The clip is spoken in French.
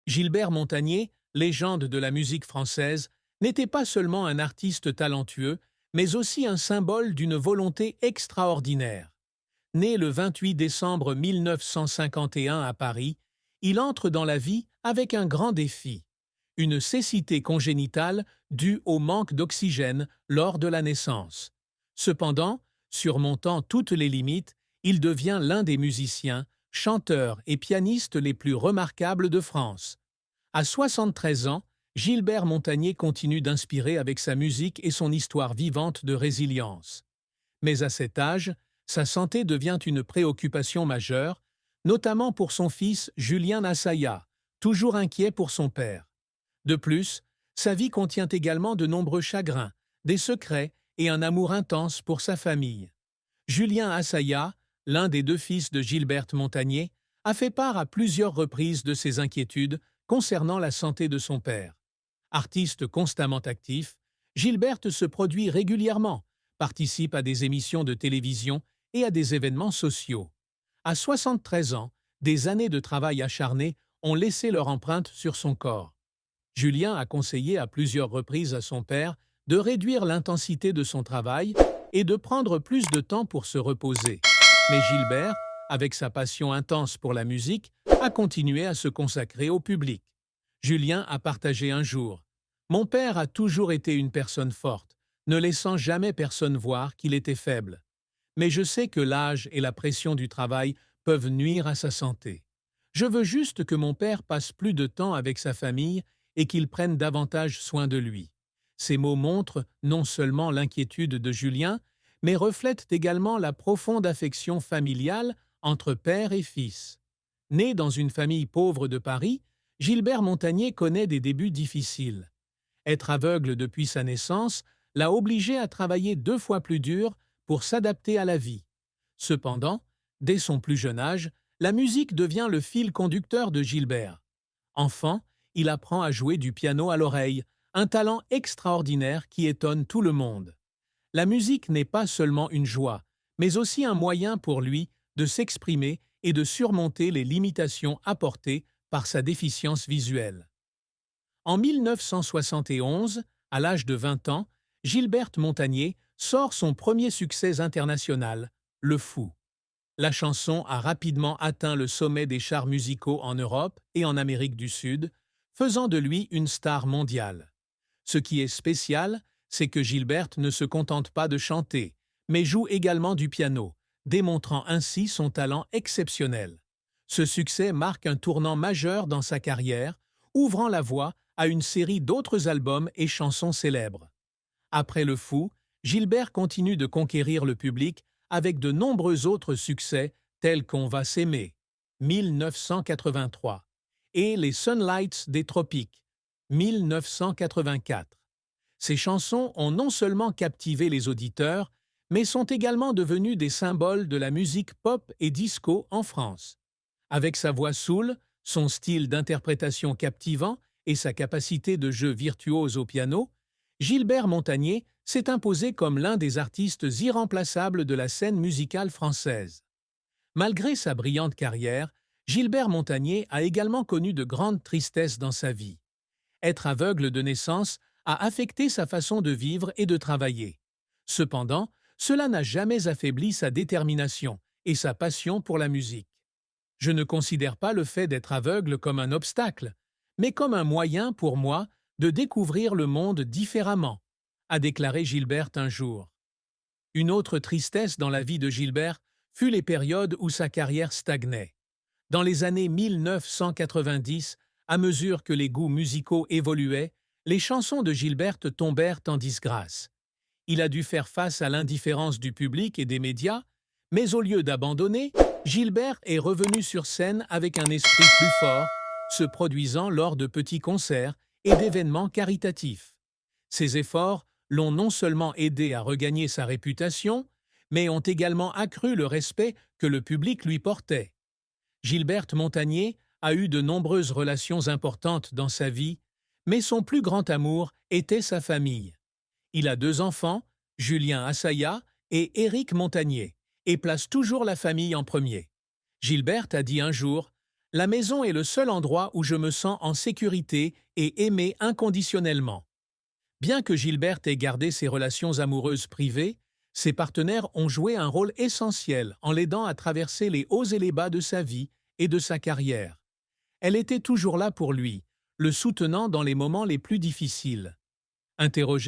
Gilbert Montagné, légende de la musique française, n'était pas seulement un artiste talentueux, mais aussi un symbole d'une volonté extraordinaire. Né le 28 décembre 1951 à Paris, il entre dans la vie avec un grand défi, une cécité congénitale due au manque d'oxygène lors de la naissance. Cependant, surmontant toutes les limites, il devient l'un des musiciens, chanteurs et pianistes les plus remarquables de France. À 73 ans, Gilbert Montagné continue d'inspirer avec sa musique et son histoire vivante de résilience. Mais à cet âge, sa santé devient une préoccupation majeure, notamment pour son fils Julien Assaya, toujours inquiet pour son père. De plus, sa vie contient également de nombreux chagrins, des secrets et un amour intense pour sa famille. Julien Assaya, l'un des deux fils de Gilbert Montagné, a fait part à plusieurs reprises de ses inquiétudes concernant la santé de son père. Artiste constamment actif, Gilbert se produit régulièrement, participe à des émissions de télévision et à des événements sociaux. À 73 ans, des années de travail acharné ont laissé leur empreinte sur son corps. Julien a conseillé à plusieurs reprises à son père de réduire l'intensité de son travail et de prendre plus de temps pour se reposer. Mais Gilbert, avec sa passion intense pour la musique, a continué à se consacrer au public. Julien a partagé un jour: « Mon père a toujours été une personne forte, ne laissant jamais personne voir qu'il était faible. Mais je sais que l'âge et la pression du travail peuvent nuire à sa santé. Je veux juste que mon père passe plus de temps avec sa famille et qu'il prenne davantage soin de lui. » Ces mots montrent non seulement l'inquiétude de Julien, mais reflètent également la profonde affection familiale entre père et fils. Né dans une famille pauvre de Paris, Gilbert Montagné connaît des débuts difficiles. Être aveugle depuis sa naissance l'a obligé à travailler 2 fois plus dur pour s'adapter à la vie. Cependant, dès son plus jeune âge, la musique devient le fil conducteur de Gilbert. Enfant, il apprend à jouer du piano à l'oreille, un talent extraordinaire qui étonne tout le monde. La musique n'est pas seulement une joie, mais aussi un moyen pour lui de s'exprimer et de surmonter les limitations apportées par sa déficience visuelle. En 1971, à l'âge de 20 ans, Gilbert Montagné sort son premier succès international, Le Fou. La chanson a rapidement atteint le sommet des charts musicaux en Europe et en Amérique du Sud, faisant de lui une star mondiale. Ce qui est spécial, c'est que Gilbert ne se contente pas de chanter, mais joue également du piano, démontrant ainsi son talent exceptionnel. Ce succès marque un tournant majeur dans sa carrière, ouvrant la voie à une série d'autres albums et chansons célèbres. Après Le Fou, Gilbert continue de conquérir le public avec de nombreux autres succès tels qu'On va s'aimer, 1983, et Les Sunlights des Tropiques, 1984. Ces chansons ont non seulement captivé les auditeurs, mais sont également devenues des symboles de la musique pop et disco en France. Avec sa voix soul, son style d'interprétation captivant et sa capacité de jeu virtuose au piano, Gilbert Montagné s'est imposé comme l'un des artistes irremplaçables de la scène musicale française. Malgré sa brillante carrière, Gilbert Montagné a également connu de grandes tristesses dans sa vie. Être aveugle de naissance a affecté sa façon de vivre et de travailler. Cependant, cela n'a jamais affaibli sa détermination et sa passion pour la musique. Je ne considère pas le fait d'être aveugle comme un obstacle, mais comme un moyen pour moi de découvrir le monde différemment, a déclaré Gilbert un jour. Une autre tristesse dans la vie de Gilbert fut les périodes où sa carrière stagnait. Dans les années 1990, à mesure que les goûts musicaux évoluaient, les chansons de Gilbert tombèrent en disgrâce. Il a dû faire face à l'indifférence du public et des médias, mais au lieu d'abandonner, Gilbert est revenu sur scène avec un esprit plus fort, se produisant lors de petits concerts et d'événements caritatifs. Ces efforts l'ont non seulement aidé à regagner sa réputation, mais ont également accru le respect que le public lui portait. Gilbert Montagné a eu de nombreuses relations importantes dans sa vie, mais son plus grand amour était sa famille. Il a 2 enfants, Julien Assaya et Éric Montagné, et place toujours la famille en premier. Gilbert a dit un jour: La maison est le seul endroit où je me sens en sécurité et aimé inconditionnellement. Bien que Gilberte ait gardé ses relations amoureuses privées, ses partenaires ont joué un rôle essentiel en l'aidant à traverser les hauts et les bas de sa vie et de sa carrière. Elle était toujours là pour lui, le soutenant dans les moments les plus difficiles. Interrogé